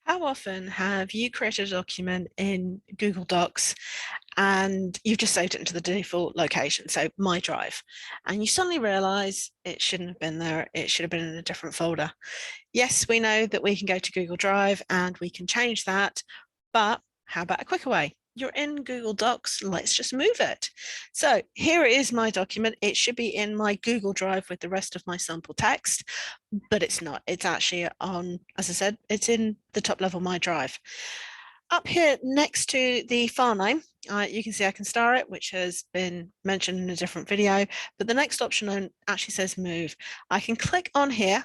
How often have you created a document in Google Docs and you've just saved it into the default location, so My Drive, and you suddenly realize it shouldn't have been there, it should have been in a different folder? Yes, we know that we can go to Google Drive and we can change that, but how about a quicker way? You're in Google Docs, let's just move it. So here is my document. It should be in my Google Drive with the rest of my sample text, but it's not. It's actually on, as I said, it's in the top level My Drive. Up here next to the file name, you can see I can star it, which has been mentioned in a different video, but the next option actually says move. I can click on here.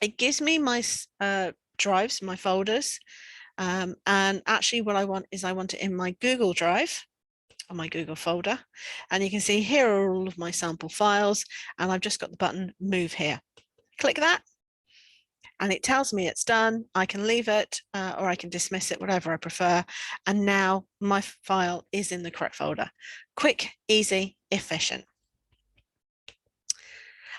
It gives me my drives, my folders, and actually what I want is I want it in my Google Drive, on my Google folder. And you can see here are all of my sample files, and I've just got the button move here. Click that, and it tells me it's done. I can leave it or I can dismiss it, whatever I prefer. And now my file is in the correct folder. Quick, easy, efficient.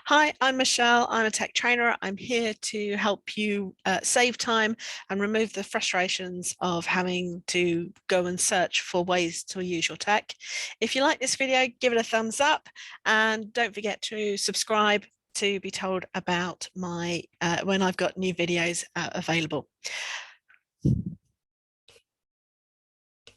Hi, I'm Michelle. I'm a tech trainer. I'm here to help you save time and remove the frustrations of having to go and search for ways to use your tech. If you like this video, give it a thumbs up and don't forget to subscribe to be told about my when I've got new videos available.